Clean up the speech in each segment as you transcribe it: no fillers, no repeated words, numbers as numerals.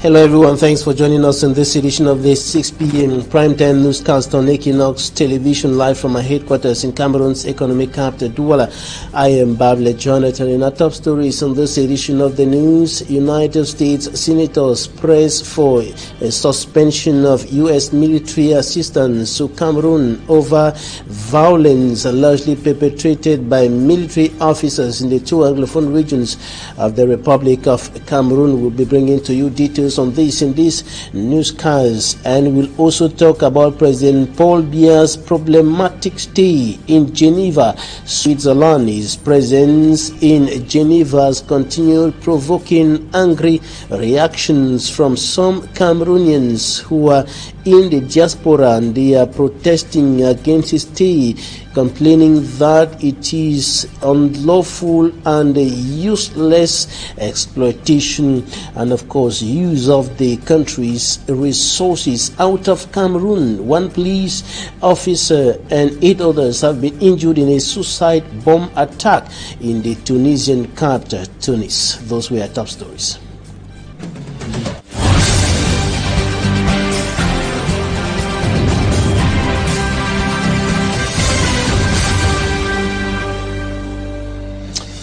Hello everyone, thanks for joining us in this edition of the 6 p.m. primetime newscast on Equinoxe television, live from our headquarters in Cameroon's economic capital, Douala. I am Bable Jonathan. In our top stories on this edition of the news, United States senators press for a suspension of U.S. military assistance to Cameroon over violence largely perpetrated by military officers in the two Anglophone regions of the Republic of Cameroon. We'll be bringing to you details on this in this newscast, and we'll also talk about President Paul Biya's problematic stay in Geneva, Switzerland. His presence in Geneva has continued provoking angry reactions from some Cameroonians who are in the diaspora, and they are protesting against his stay, complaining that it is unlawful and useless exploitation and of course use of the country's resources out of Cameroon. One police officer and 8 others have been injured in a suicide bomb attack in the Tunisian capital, Tunis. Those were our top stories.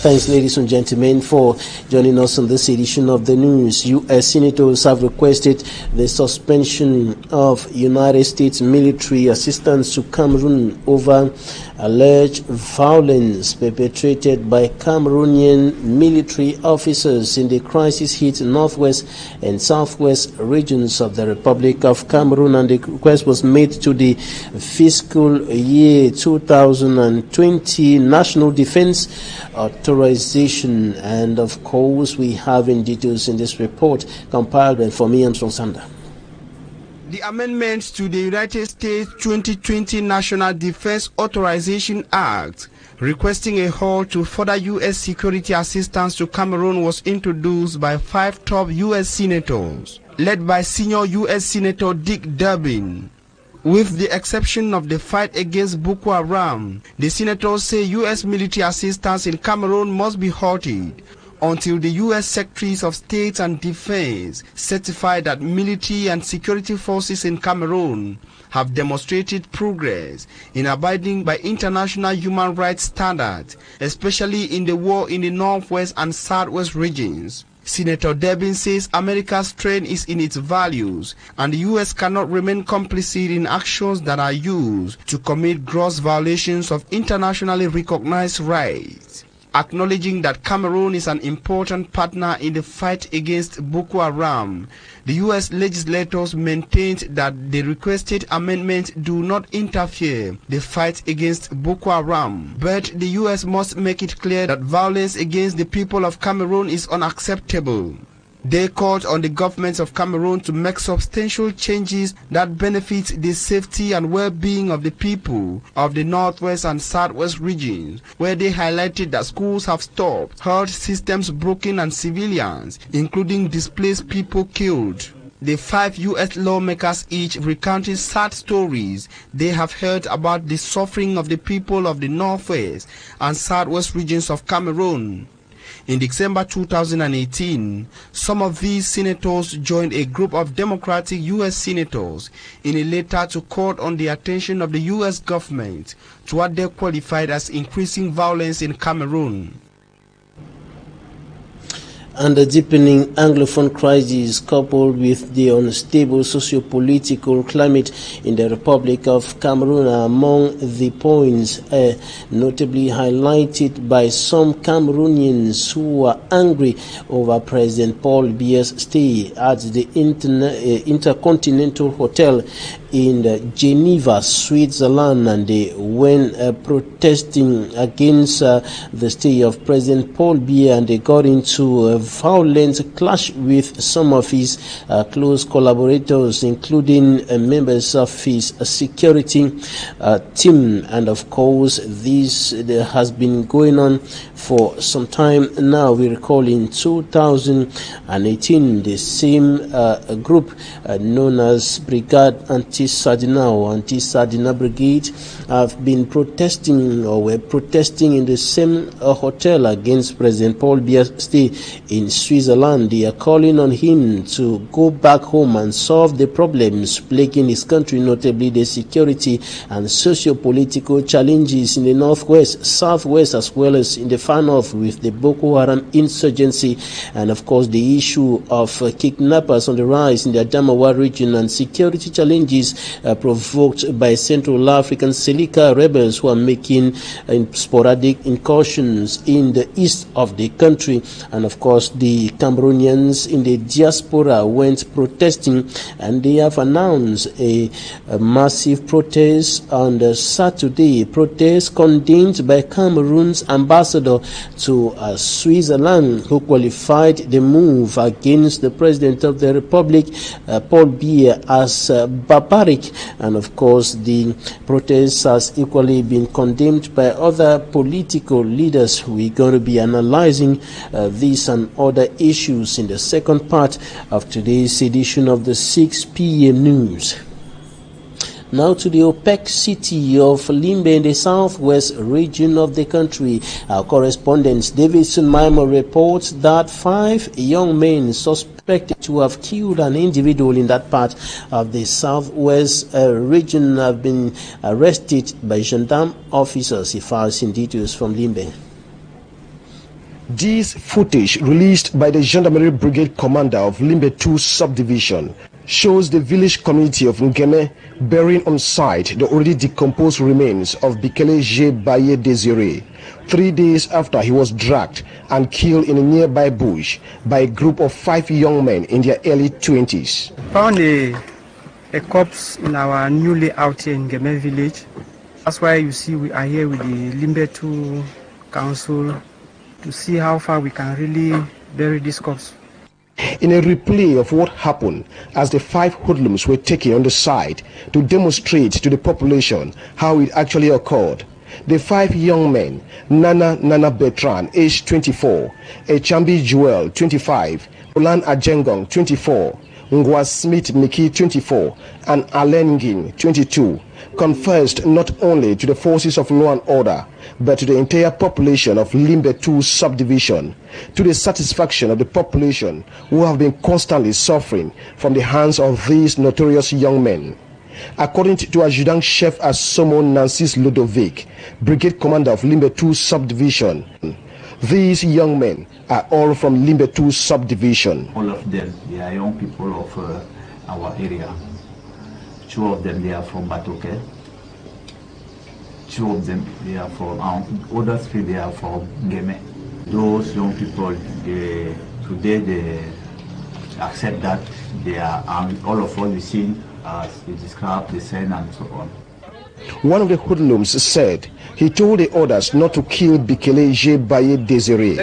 Thanks, ladies and gentlemen, for joining us on this edition of the news. U.S. senators have requested the suspension of United States military assistance to Cameroon over alleged violence perpetrated by Cameroonian military officers in the crisis-hit northwest and southwest regions of the Republic of Cameroon, and the request was made to the fiscal year 2020 National Defense Authorization. And of course, we have in details in this report compiled by for me, Armstrong Sander. The amendments to the United States 2020 National Defense Authorization Act requesting a halt to further U.S. security assistance to Cameroon was introduced by 5 top U.S. senators, led by senior U.S. Senator Dick Durbin. With the exception of the fight against Boko Haram, the senators say U.S. military assistance in Cameroon must be halted until the U.S. Secretaries of State and Defense certify that military and security forces in Cameroon have demonstrated progress in abiding by international human rights standards, especially in the war in the northwest and southwest regions. Senator Durbin says America's strength is in its values, and the U.S. cannot remain complicit in actions that are used to commit gross violations of internationally recognized rights. Acknowledging that Cameroon is an important partner in the fight against Boko Haram, the U.S. legislators maintained that the requested amendments do not interfere the fight against Boko Haram, but the U.S. must make it clear that violence against the people of Cameroon is unacceptable. They called on the government of Cameroon to make substantial changes that benefit the safety and well-being of the people of the northwest and southwest regions, where they highlighted that schools have stopped, health systems broken, and civilians, including displaced people, killed. The 5 U.S. lawmakers each recounted sad stories they have heard about the suffering of the people of the northwest and southwest regions of Cameroon. In December 2018, some of these senators joined a group of Democratic U.S. senators in a letter to call on the attention of the U.S. government to what they qualified as increasing violence in Cameroon. And the deepening Anglophone crisis, coupled with the unstable socio-political climate in the Republic of Cameroon, are among the points notably highlighted by some Cameroonians who are angry over President Paul Biya's stay at the Intercontinental Hotel in Geneva, Switzerland, and when protesting against the stay of President Paul Biya, and they got into a violent clash with some of his close collaborators, including members of his security team. And of course, this has been going on for some time now. We recall in 2018, the same group known as Brigade Anti anti-Sardina or anti-Sardina brigade have been protesting or were protesting in the same hotel against President Paul Biya's stay in Switzerland. They are calling on him to go back home and solve the problems plaguing his country, notably the security and socio-political challenges in the northwest, southwest, as well as in the far north with the Boko Haram insurgency, and of course the issue of kidnappers on the rise in the Adamawa region, and security challenges provoked by Central African Selika rebels who are making sporadic incursions in the east of the country. And of course the Cameroonians in the diaspora went protesting, and they have announced a massive protest on the Saturday, protest condemned by Cameroon's ambassador to Switzerland, who qualified the move against the President of the Republic, Paul Biya, as barbaric. And of course the protest has equally been condemned by other political leaders. We're going to be analyzing these and other issues in the second part of today's edition of the 6 p.m. news. Now to the OPEC city of Limbe in the southwest region of the country. Our correspondent Davidson Maimo reports that 5 young men suspected to have killed an individual in that part of the southwest region have been arrested by gendarme officers. He files in details from Limbe. This footage, released by the Gendarmerie Brigade Commander of Limbe 2 Subdivision, shows the village community of Ngeme burying on site the already decomposed remains of Bikele J. Baye Desiré, 3 days after he was dragged and killed in a nearby bush by a group of 5 young men in their early 20s. Found a corpse in our new layout here in Ngeme village. That's why you see we are here with the Limbe 2 Council to see how far we can really bury this corpse. In a replay of what happened as the 5 hoodlums were taken on the site to demonstrate to the population how it actually occurred, the 5 young men, Nana Bertrand, aged 24, Echambi Joel, 25, Olan Ajengong, 24, Ngwa Smith Miki, 24, and Alengin, 22, confessed not only to the forces of law and order, but to the entire population of Limbe 2 subdivision, to the satisfaction of the population who have been constantly suffering from the hands of these notorious young men. According to Adjutant Chef Asomo Nancis Ludovic, Brigade Commander of Limbe 2 subdivision, these young men are all from Limbe 2 subdivision. All of them, they are young people of our area. 2 of them, they are from Batoke. 2 of them, they are from, other 3, they are from Ngeme. Those young people, today they accept that they are, all of what we see as they describe, the same and so on. One of the hoodlums said he told the others not to kill Bikele J. Baye Desiré.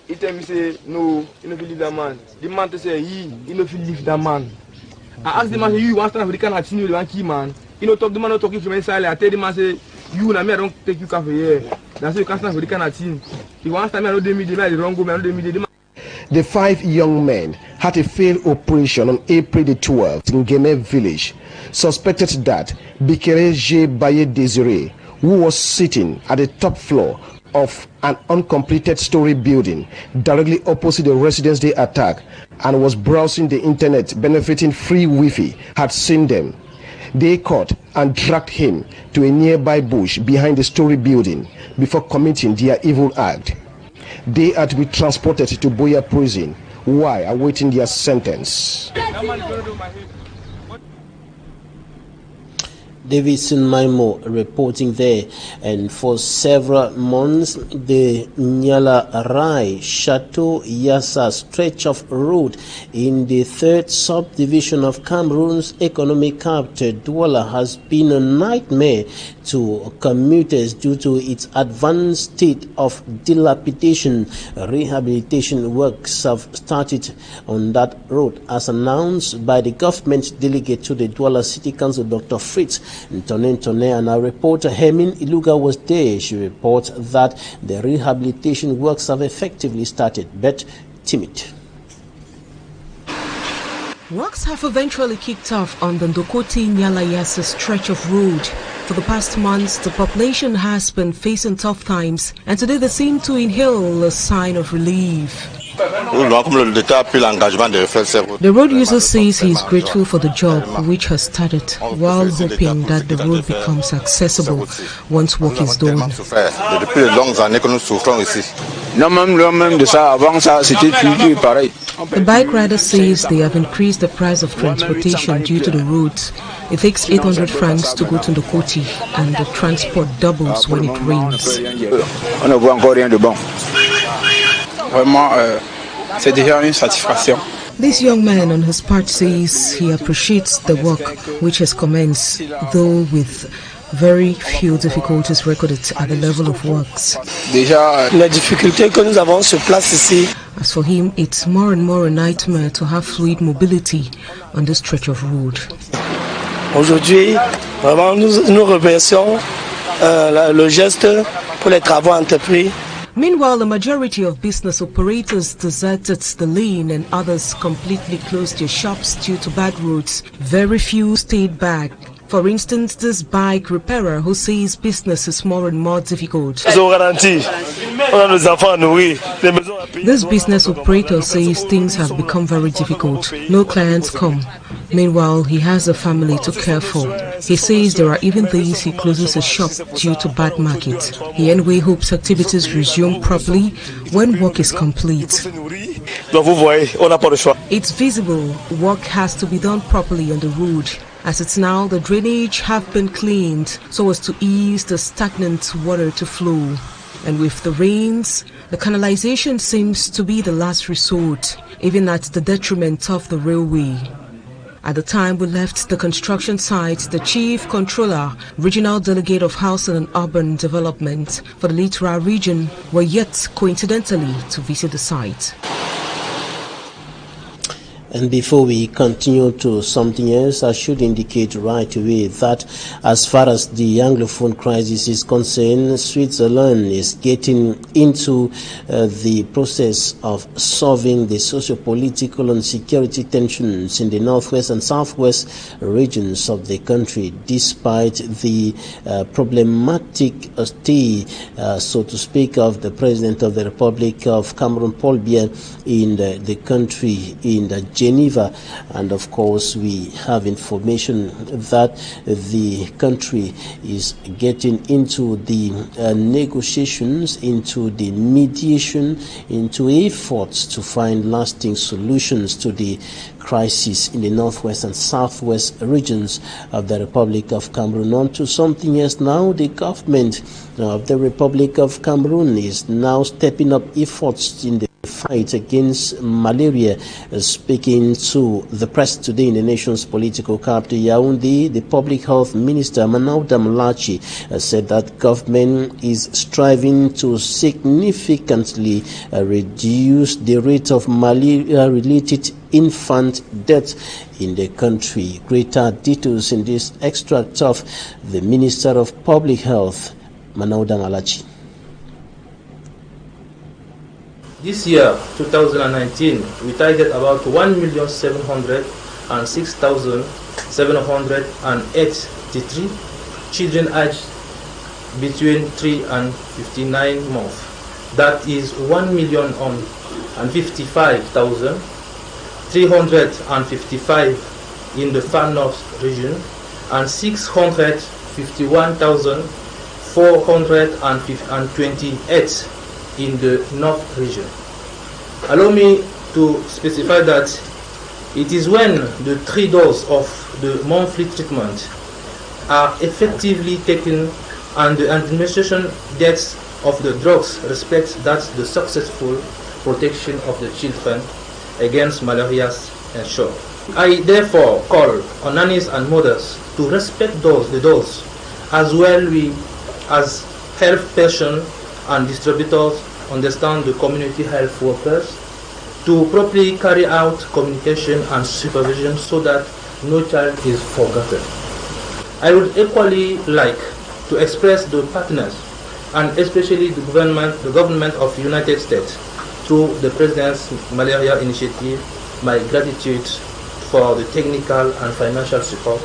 He tell me say no, you no believe that man. The man to say he no feel leave that man. I ask the man say you want to stand for the can continue the one key man. You know talk the man not talking from inside. I tell the man say you na me I don't take you cafe here. That's why you can't stand for the can team. He wants to me I don't do me the wrong go me I don't do me the. The 5 young men had a failed operation on April the 12th in Ngeme village, suspected that Bikele J. Baye Desiré, who was sitting at the top floor of an uncompleted story building directly opposite the residence they attacked and was browsing the internet benefiting free Wi-Fi, had seen them. They caught and dragged him to a nearby bush behind the story building before committing their evil act. They are to be transported to Boya prison while awaiting their sentence. Davidson Maimo reporting there. And for several months, the Nyala Rai Chateau Yassa stretch of road in the 3rd subdivision of Cameroon's economic capital, Douala, has been a nightmare to commuters due to its advanced state of dilapidation. Rehabilitation works have started on that road, as announced by the government delegate to the Douala City Council, Dr. Fritz Ntone, and our reporter Hemin Iluga was there. She reports that the rehabilitation works have effectively started, but timid. Works have eventually kicked off on the Ndokoti-Nyalayasa stretch of road. For the past months, the population has been facing tough times, and today they seem to inhale a sign of relief. The road user says he is grateful for the job which has started, while hoping that the road becomes accessible once work is done. The bike rider says they have increased the price of transportation due to the roads. It takes 800 francs to go to Ndokoti, and the transport doubles when it rains. This young man on his part says he appreciates the work which has commenced, though with very few difficulties recorded at the level of works. As for him, it's more and more a nightmare to have fluid mobility on this stretch of road. Aujourd'hui, vraiment, nous remercions le geste pour les travaux entrepris. Meanwhile, the majority of business operators deserted the lane and others completely closed their shops due to bad roads. Very few stayed back. For instance, this bike repairer who says business is more and more difficult. This business operator says things have become very difficult. No clients come. Meanwhile, he has a family to care for. He says there are even days he closes his shop due to bad market. He anyway hopes activities resume properly when work is complete. It's visible work has to be done properly on the road. As it's now, the drainage have been cleaned so as to ease the stagnant water to flow. And with the rains, the canalization seems to be the last resort, even at the detriment of the railway. At the time we left the construction site, the Chief Controller, Regional Delegate of Housing and Urban Development for the Littoral region were yet coincidentally to visit the site. And before we continue to something else, I should indicate right away that as far as the Anglophone crisis is concerned, Switzerland is getting into the process of solving the socio-political and security tensions in the northwest and southwest regions of the country, despite the problematic stay, so to speak, of the President of the Republic of Cameroon, Paul Biya, in the country, in the Geneva. And of course we have information that the country is getting into the negotiations, into the mediation, into efforts to find lasting solutions to the crisis in the northwest and southwest regions of the Republic of Cameroon. On to something else now. The government of the Republic of Cameroon is now stepping up efforts in the fight against malaria. Speaking to the press today in the nation's political capital, Yaoundé, the Public Health Minister Manauda Malachi said that government is striving to significantly reduce the rate of malaria-related infant death in the country. Greater details in this extract of the Minister of Public Health, Manauda Malachi. This year, 2019, we targeted about 1,706,783 children aged between 3 and 59 months. That is 1,055,355 in the Far North region and 651,428 in the North region. Allow me to specify that it is when the 3 doses of the monthly treatment are effectively taken and the administration deaths of the drugs respect that the successful protection of the children against malaria is ensured. I therefore call on nannies and mothers to respect the dose as well as health patients and distributors understand the community health workers to properly carry out communication and supervision so that no child is forgotten. I would equally like to express the partners and especially the government of the United States through the President's Malaria Initiative my gratitude for the technical and financial support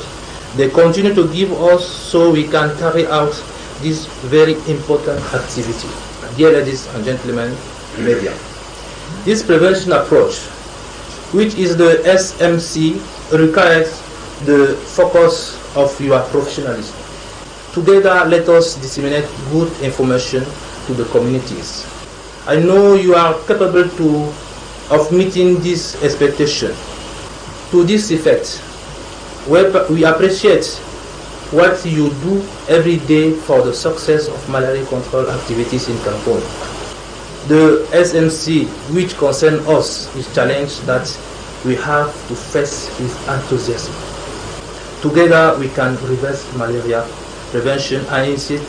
they continue to give us so we can carry out this very important activity. Dear ladies and gentlemen, media. This prevention approach, which is the SMC, requires the focus of your professionalism. Together, let us disseminate good information to the communities. I know you are capable of meeting this expectation. To this effect, we appreciate what you do every day for the success of malaria control activities in Cameroon. The SMC, which concerns us, is challenged that we have to face with enthusiasm. Together, we can reverse malaria prevention and initiate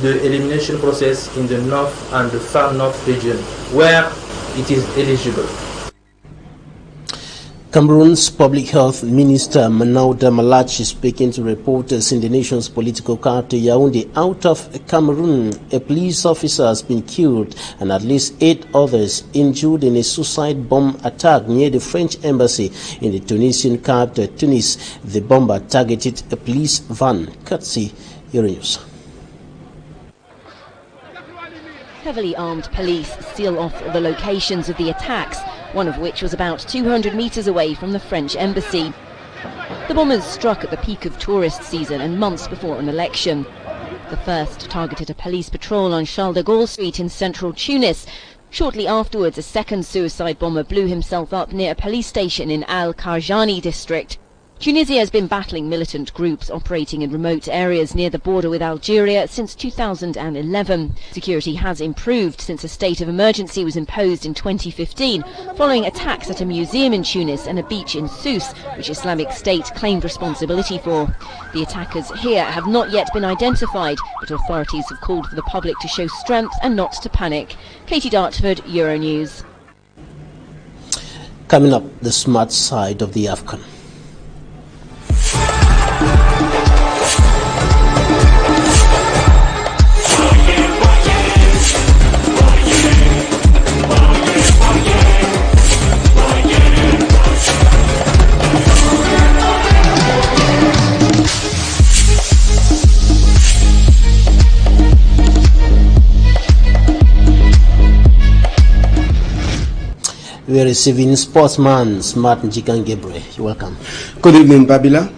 the elimination process in the north and the far north region, where it is eligible. Cameroon's Public Health Minister Manauda Malachi speaking to reporters in the nation's political capital Yaoundé. Out of Cameroon, a police officer has been killed and at least 8 others injured in a suicide bomb attack near the French embassy in the Tunisian capital Tunis. The bomber targeted a police van. Courtesy Equinoxe. Heavily armed police seal off the locations of the attacks, one of which was about 200 meters away from the French embassy. The bombers struck at the peak of tourist season and months before an election. The first targeted a police patrol on Charles de Gaulle Street in central Tunis. Shortly afterwards, a second suicide bomber blew himself up near a police station in Al-Karjani district. Tunisia has been battling militant groups operating in remote areas near the border with Algeria since 2011. Security has improved since a state of emergency was imposed in 2015, following attacks at a museum in Tunis and a beach in Sousse, which Islamic State claimed responsibility for. The attackers here have not yet been identified, but authorities have called for the public to show strength and not to panic. Katie Dartford, Euronews. Coming up, the smart side of the AFCON. We are receiving sportsman Smart Njikangebre. You're welcome. Good evening, Babila.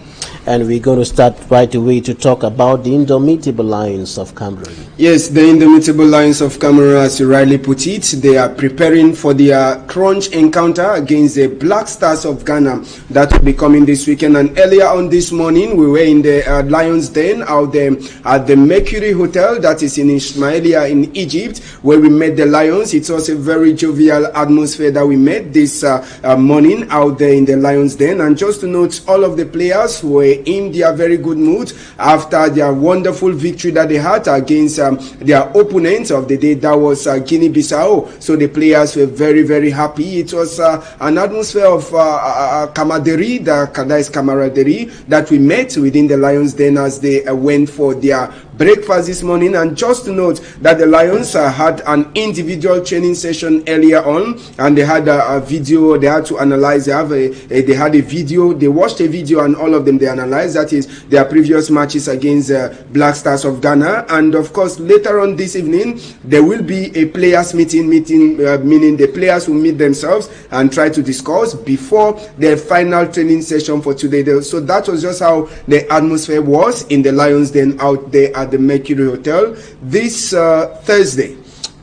And we're going to start right away to talk about the Indomitable Lions of Cameroon. Yes, the Indomitable Lions of Cameroon, as you rightly put it, they are preparing for their crunch encounter against the Black Stars of Ghana. That will be coming this weekend. And earlier on this morning, we were in the Lions Den out there at the Mercury Hotel, that is in Ismailia in Egypt, where we met the Lions. It was a very jovial atmosphere that we met this morning out there in the Lions Den. And just to note, all of the players were in their very good mood after their wonderful victory that they had against their opponent of the day, that was Guinea-Bissau. So the players were very, very happy. It was an atmosphere of camaraderie, that we met within the Lions Den as they went for their breakfast this morning. And just to note that the Lions had an individual training session earlier on, and they had a video they had to analyze. They had a video, they watched a video, and all of them they analyzed. That is their previous matches against Black Stars of Ghana. And of course, later on this evening, there will be a players meeting, meaning the players will meet themselves and try to discuss before their final training session for today. So that was just how the atmosphere was in the Lions Den out there at the Mercury Hotel this Thursday.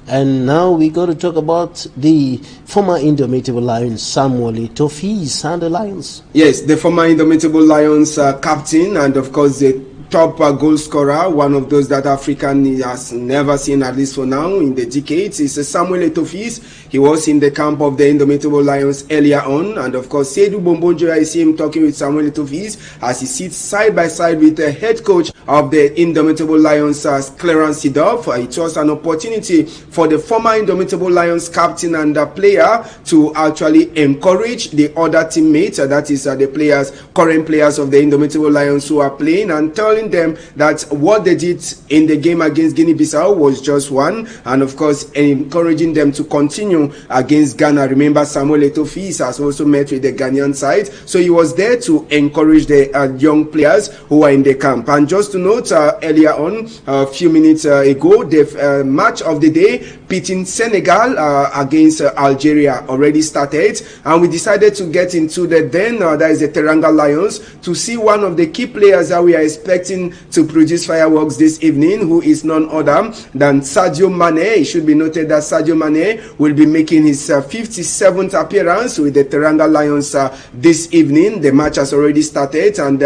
And now we got to talk about the former Indomitable Lions, Samuel Eto'o and the Lions. Yes, the former Indomitable Lions captain, and of course the top goal scorer, one of those that African has never seen, at least for now, in the decades, is Samuel Eto'o. He was in the camp of the Indomitable Lions earlier on, and of course, Seydou Bombonjo, I see him talking with Samuel Eto'o as he sits side by side with the head coach of the Indomitable Lions, Clarence Seedorf. It was an opportunity for the former Indomitable Lions captain and player to actually encourage the other teammates, that is the current players of the Indomitable Lions who are playing, and telling them that what they did in the game against Guinea-Bissau was just one, and of course encouraging them to continue against Ghana. Remember, Samuel Eto'o has also met with the Ghanaian side, so he was there to encourage the young players who are in the camp. And just to note, earlier on, a few minutes ago, the match of the day pitting Senegal against Algeria already started, and we decided to get into the that is the Teranga Lions, to see one of the key players that we are expecting to produce fireworks this evening, who is none other than Sadio Mane. It should be noted that Sadio Mane will be making his 57th appearance with the Teranga Lions this evening. The match has already started, and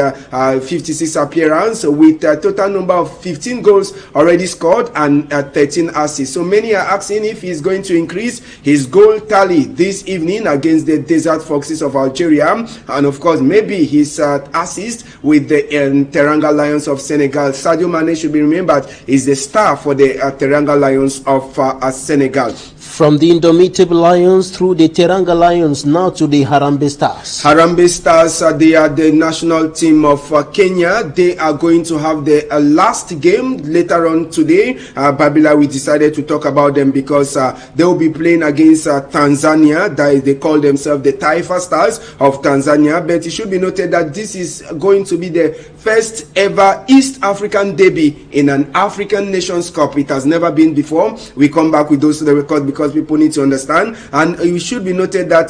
56 appearance with a total number of 15 goals already scored and 13 assists. So many are asking if he's going to increase his goal tally this evening against the Desert Foxes of Algeria, and of course maybe his assist with the Teranga Lions of Senegal. Sadio Mane, should be remembered, is the star for the Teranga Lions of Senegal. From the Indomitable Lions through the Teranga Lions, now to the Harambee Stars. Harambee Stars, they are the national team of Kenya. They are going to have the last game later on today. Babila, we decided to talk about them because they will be playing against Tanzania. They call themselves the Taifa Stars of Tanzania. But it should be noted that this is going to be the first ever East African debut in an African Nations Cup. It has never been before. We come back with those to the record because people need to understand, and it should be noted that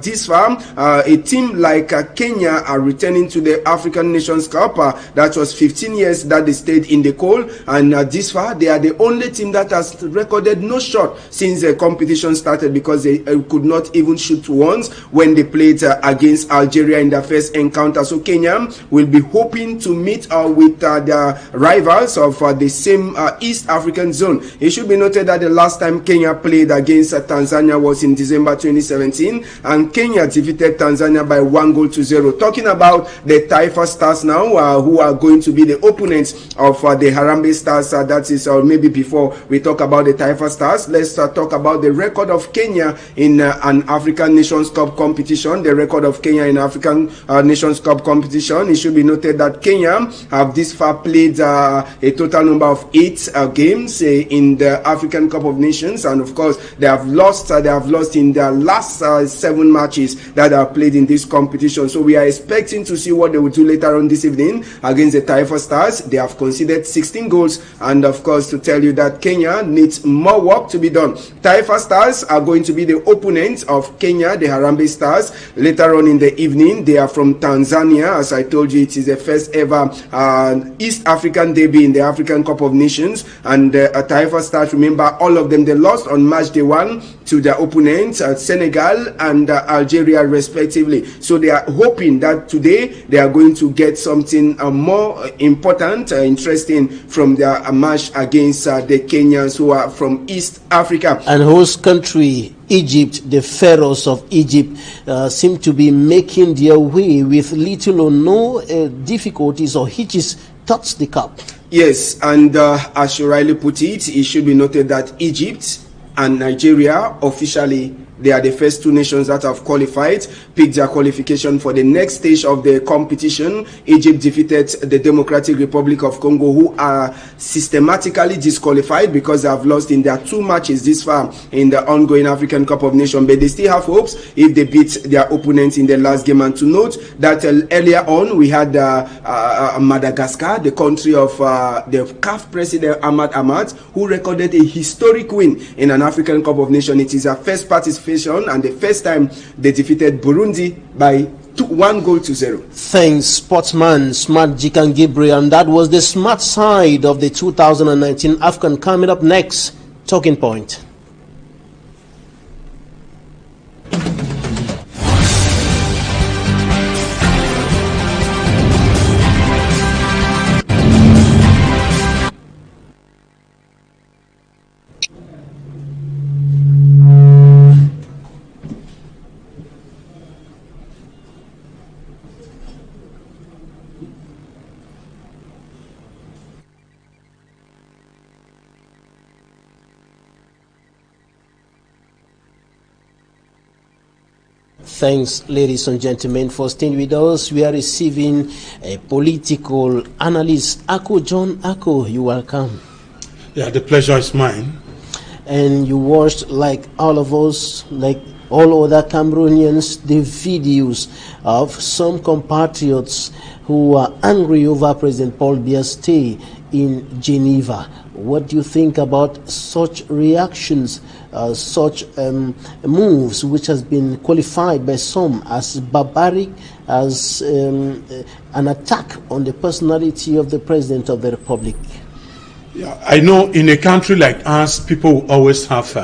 this far a team like Kenya are returning to the African Nations Cup. That was 15 years that they stayed in the cold, and this far they are the only team that has recorded no shot since the competition started, because they could not even shoot once when they played against Algeria in their first encounter. So Kenya will be hoping to meet with their rivals of the same East African zone. It should be noted that the last time Kenya played against Tanzania was in December 2017, and Kenya defeated Tanzania by 1-0. Talking about the Taifa Stars now, who are going to be the opponents of the Harambee Stars, that is, or maybe before we talk about the Taifa Stars, let's talk about the record of Kenya in an African Nations Cup competition. The record of Kenya in African Nations Cup competition. It should be noted that Kenya have this far played a total number of 8 games in the African Cup of Nations, and of course they have lost in their last 7 matches that are played in this competition. So we are expecting to see what they will do later on this evening against the Taifa Stars. They have conceded 16 goals, and of course, to tell you that Kenya needs more work to be done. Taifa Stars are going to be the opponents of Kenya, the Harambee Stars, later on in the evening. They are from Tanzania. As I told you, it is the first ever East African debut in the African Cup of Nations, and Taifa Stars, remember, all of them, they lost on match day 1 to their opponents, Senegal and Algeria respectively. So they are hoping that today they are going to get something more important, interesting from their match against the Kenyans, who are from East Africa. And host country Egypt, the pharaohs of Egypt, seem to be making their way with little or no difficulties or hitches touch the cup. Yes, and as you rightly put it, it should be noted that Egypt and Nigeria officially, they are the first 2 nations that have qualified, picked their qualification for the next stage of the competition. Egypt defeated the Democratic Republic of Congo, who are systematically disqualified because they have lost in their 2 matches this far in the ongoing African Cup of Nations. But they still have hopes if they beat their opponents in the last game. And to note that earlier on, we had Madagascar, the country of the CAF president Ahmad Ahmad, who recorded a historic win in an African Cup of Nations. It is their first participation and the first time they defeated Burundi by 1-0. Thanks, sportsman Smart Jikan Gabriel. And that was the smart side of the 2019 AFCON. Coming up next, Talking Point. Thanks, ladies and gentlemen, for staying with us. We are receiving a political analyst, Ako John. Ako, you welcome. Yeah, the pleasure is mine. And you watched, like all of us, like all other Cameroonians, the videos of some compatriots who are angry over President Paul Biya's stay in Geneva. What do you think about such reactions, such moves, which has been qualified by some as barbaric, as an attack on the personality of the President of the Republic? Yeah, I know in a country like ours, people always have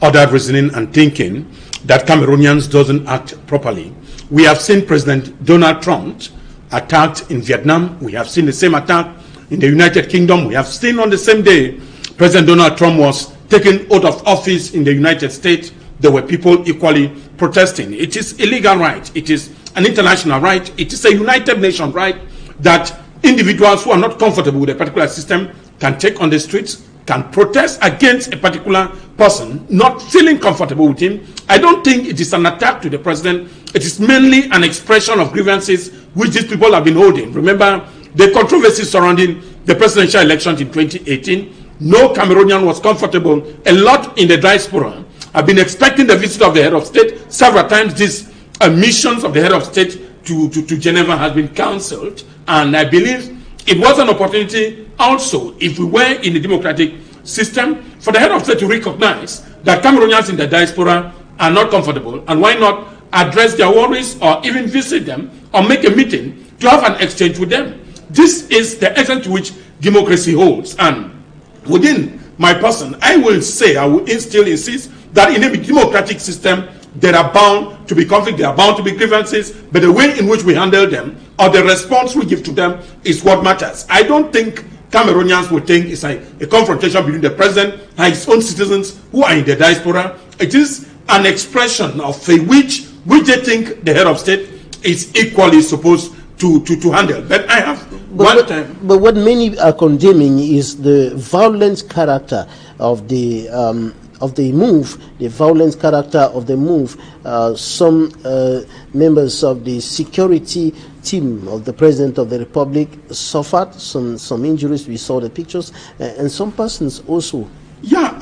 other reasoning and thinking that Cameroonians doesn't act properly. We have seen President Donald Trump attacked in Vietnam. We have seen the same attack in the United Kingdom. We have seen on the same day President Donald Trump was taken out of office in the United States. There were people equally protesting. It is a legal right. It is an international right. It is a United Nations right that individuals who are not comfortable with a particular system can take on the streets, can protest against a particular person, not feeling comfortable with him. I don't think it is an attack to the president. It is mainly an expression of grievances which these people have been holding. Remember the controversy surrounding the presidential elections in 2018. No Cameroonian was comfortable. A lot in the diaspora have been expecting the visit of the head of state. Several times these missions of the head of state to Geneva has been cancelled. And I believe it was an opportunity also, if we were in a democratic system, for the head of state to recognize that Cameroonians in the diaspora are not comfortable, and why not address their worries or even visit them or make a meeting to have an exchange with them. This is the extent to which democracy holds. And within my person, I will still insist that in a democratic system, there are bound to be conflict, there are bound to be grievances, but the way in which we handle them or the response we give to them is what matters. I don't think Cameroonians would think it's a confrontation between the president and his own citizens who are in the diaspora. It is an expression of which they think the head of state is equally supposed to handle. But I have But what many are condemning is the violent character of the move, the violent character of the move. Some members of the security team of the President of the Republic suffered some injuries. We saw the pictures, and some persons also. Yeah,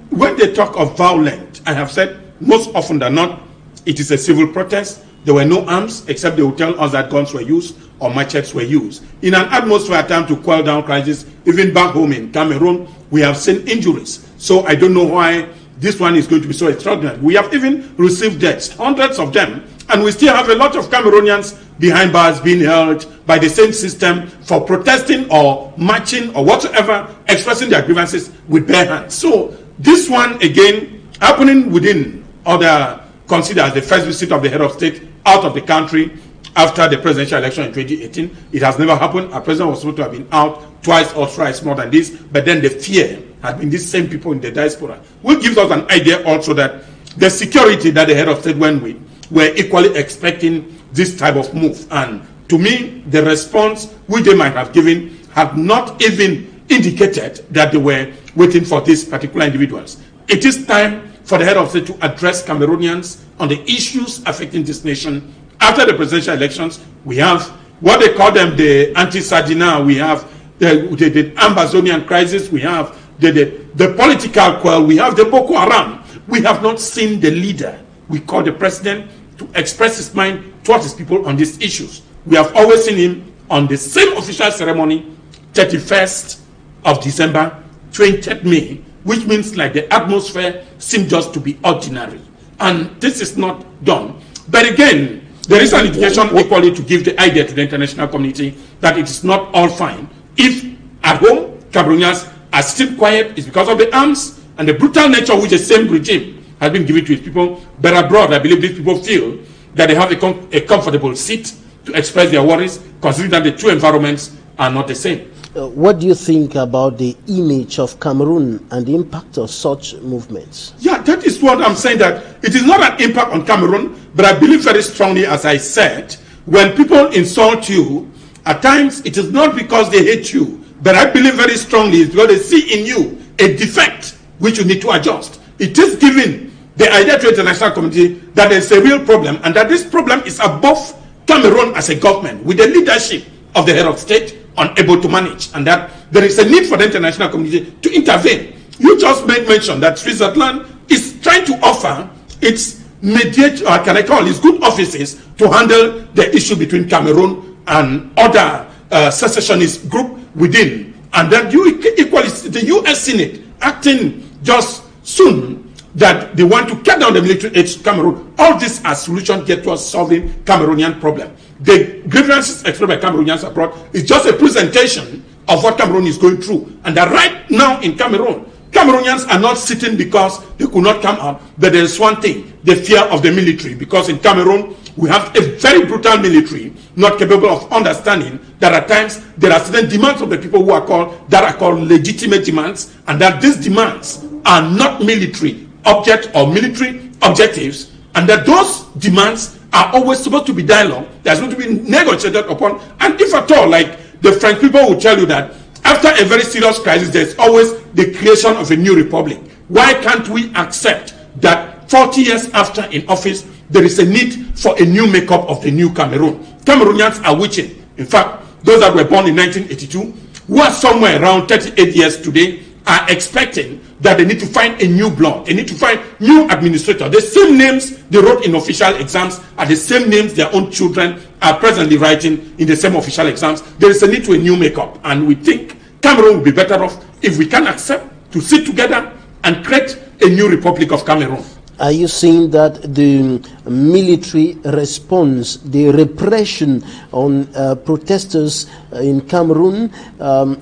when they talk of violent, I have said most often than not, it is a civil protest. There were no arms, except they will tell us that guns were used or machetes were used. In an atmosphere attempt to quell down crisis, even back home in Cameroon, we have seen injuries. So I don't know why this one is going to be so extraordinary. We have even received deaths, hundreds of them, and we still have a lot of Cameroonians behind bars being held by the same system for protesting or marching or whatsoever, expressing their grievances with bare hands. So this one, again, happening within other considered as the first visit of the head of state out of the country after the presidential election in 2018. It has never happened. Our president was supposed to have been out twice or thrice more than this, but then the fear had been these same people in the diaspora, which gives us an idea also that the security that the head of state went with were equally expecting this type of move. And to me, the response which they might have given had not even indicated that they were waiting for these particular individuals. It is time for the head of state to address Cameroonians on the issues affecting this nation. After the presidential elections, we have what they call them the anti-Sardina, we have the Amazonian crisis, we have the political quell, we have the Boko Haram. We have not seen the leader we call the president to express his mind towards his people on these issues. We have always seen him on the same official ceremony, 31st of December, 20th May, which means like the atmosphere seems just to be ordinary. And this is not done. But again, there is an indication equally to give the idea to the international community that it is not all fine. If at home, Cameroonians are still quiet, it's because of the arms and the brutal nature which the same regime has been given to its people. But abroad, I believe these people feel that they have a comfortable seat to express their worries, considering that the two environments are not the same. What do you think about the image of Cameroon and the impact of such movements? Yeah, that is what I'm saying, that it is not an impact on Cameroon, but I believe very strongly, as I said, when people insult you, at times it is not because they hate you, but I believe very strongly it's because they see in you a defect which you need to adjust. It is giving the idea to the international community that there's a real problem and that this problem is above Cameroon as a government with the leadership of the head of state unable to manage, and that there is a need for the international community to intervene. You just made mention that Switzerland is trying to offer its mediate, or can I call its good offices to handle the issue between Cameroon and other secessionist group within, and that equally the U.S. Senate acting just soon that they want to cut down the military aid to Cameroon. All this as solution get towards solving Cameroonian problem. The grievances expressed by Cameroonians abroad is just a presentation of what Cameroon is going through, and that right now in Cameroon, Cameroonians are not sitting because they could not come out, but there is one thing, the fear of the military, because in Cameroon we have a very brutal military, not capable of understanding that at times there are certain demands of the people who are called legitimate demands, and that these demands are not military object or military objectives, and that those demands are always supposed to be dialogue, they're supposed to be negotiated upon, and if at all, like the French people will tell you that after a very serious crisis, there's always the creation of a new republic. Why can't we accept that 40 years after in office, there is a need for a new makeup of the new Cameroon? Cameroonians are witching. In fact, those that were born in 1982, who are somewhere around 38 years today, are expecting that they need to find a new blood, they need to find new administrators. The same names they wrote in official exams are the same names their own children are presently writing in the same official exams. There is a need to a new makeup, and we think Cameroon will be better off if we can accept to sit together and create a new Republic of Cameroon. Are you saying that the military response, the repression on protesters in Cameroon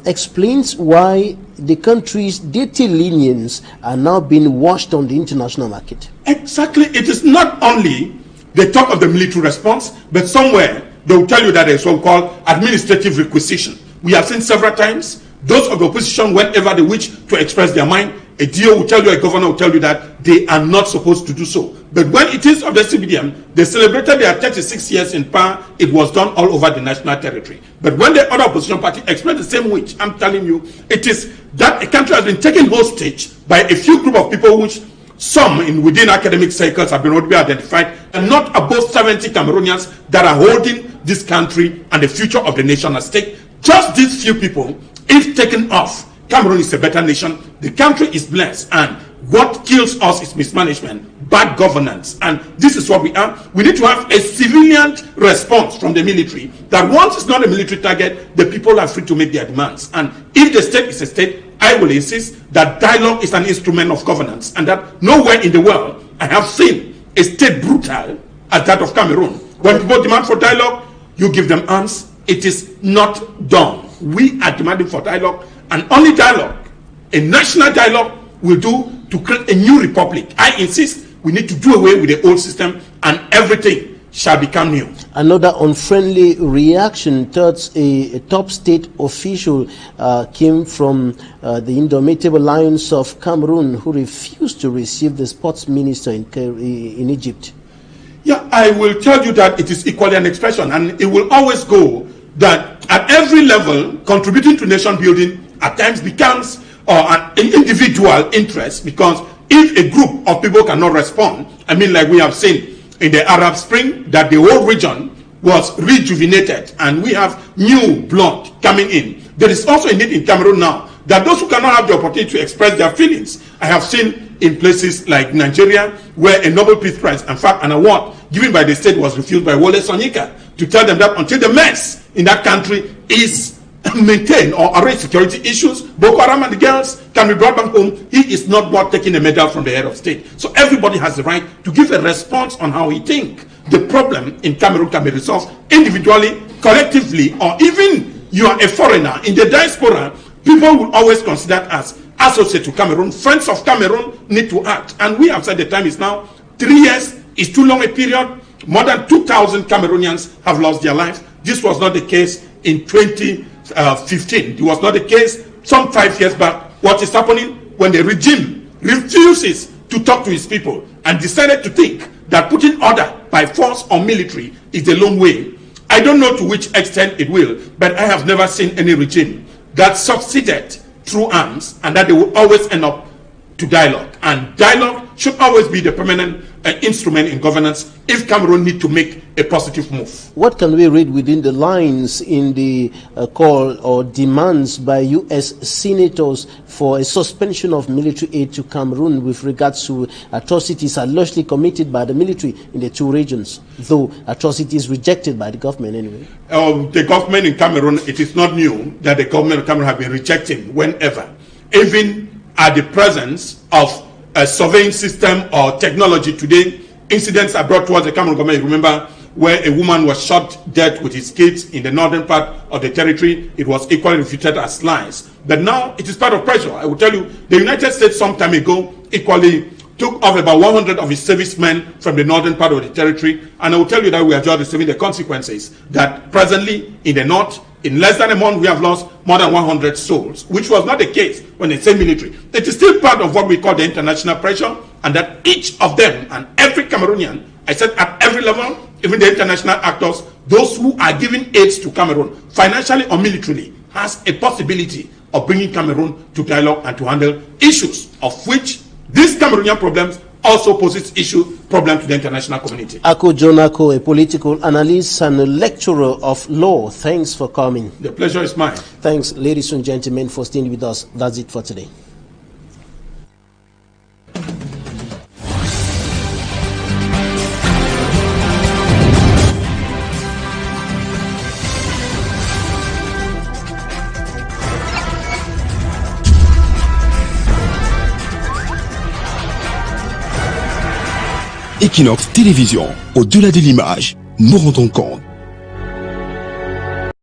explains why the country's dirty lenience are now being washed on the international market? Exactly. It is not only the talk of the military response, but somewhere they will tell you that there is what we call administrative requisition. We have seen several times those of the opposition, whenever they wish to express their mind, a DO will tell you, a governor will tell you that they are not supposed to do so. But when it is of the CBDM, they celebrated their 36 years in power, it was done all over the national territory. But when the other opposition party expressed the same wish, I'm telling you, it is that a country has been taken hostage by a few group of people which some within academic circles have been already identified, and not above 70 Cameroonians that are holding this country and the future of the nation at stake. Just these few people, if taken off, Cameroon is a better nation. The country is blessed, and what kills us is mismanagement, bad governance, and this is what we are. We need to have a civilian response from the military, that once it's not a military target, the people are free to make their demands. And if the state is a state, I will insist that dialogue is an instrument of governance, and that nowhere in the world I have seen a state brutal as that of Cameroon. When people demand for dialogue, you give them arms. It is not done. We are demanding for dialogue, and only dialogue, a national dialogue, will do to create a new republic. I insist we need to do away with the old system, and everything shall become new. Another unfriendly reaction towards a top state official came from the indomitable lions of Cameroon, who refused to receive the sports minister in Egypt. Yeah, I will tell you that it is equally an expression, and it will always go that at every level, contributing to nation building at times becomes an individual interest, because if a group of people cannot respond, I mean, like we have seen in the Arab Spring, that the whole region was rejuvenated and we have new blood coming in. There is also a need in Cameroon now that those who cannot have the opportunity to express their feelings, I have seen in places like Nigeria, where a Nobel Peace Prize, in fact an award given by the state, was refused by Wole Soyinka, to tell them that until the mess in that country is maintained or arrange security issues, Boko Haram and the girls can be brought back home, he is not worth taking a medal from the head of state. So everybody has the right to give a response on how he thinks the problem in Cameroon can be resolved individually, collectively, or even you are a foreigner in the diaspora. People will always consider us associates to Cameroon, friends of Cameroon need to act. And we have said the time is now. 3 years is too long a period. More than 2,000 Cameroonians have lost their life. This was not the case in 2015. It was not the case some 5 years back. What is happening when the regime refuses to talk to its people and decided to think that putting order by force or military is the lone way? I don't know to which extent it will, but I have never seen any regime that succeeded through arms, and that they will always end up to dialogue. And dialogue should always be the permanent instrument in governance if Cameroon need to make a positive move. What can we read within the lines in the call or demands by U.S. senators for a suspension of military aid to Cameroon with regards to atrocities allegedly committed by the military in the two regions, though atrocities rejected by the government anyway? The government in Cameroon, it is not new that the government of Cameroon have been rejecting whenever, even at the presence of a surveying system or technology today. Incidents are brought towards the Cameroon government. You remember where a woman was shot dead with his kids in the northern part of the territory. It was equally refuted as lies. But now it is part of pressure. I will tell you, the United States some time ago equally took off about 100 of his servicemen from the northern part of the territory. And I will tell you that we are just receiving the consequences. That presently in the north, in less than a month, we have lost more than 100 souls, which was not the case when they say military. It is still part of what we call the international pressure, and that each of them and every Cameroonian, I said at every level, even the international actors, those who are giving aids to Cameroon, financially or militarily, has a possibility of bringing Cameroon to dialogue and to handle issues of which these Cameroonian problems also poses problem to the international community. Ako Jonako, a political analyst and a lecturer of law. Thanks for coming. The pleasure is mine. Thanks, ladies and gentlemen, for staying with us. That's it for today. Equinoxe Télévision, au-delà de l'image, nous rendons compte.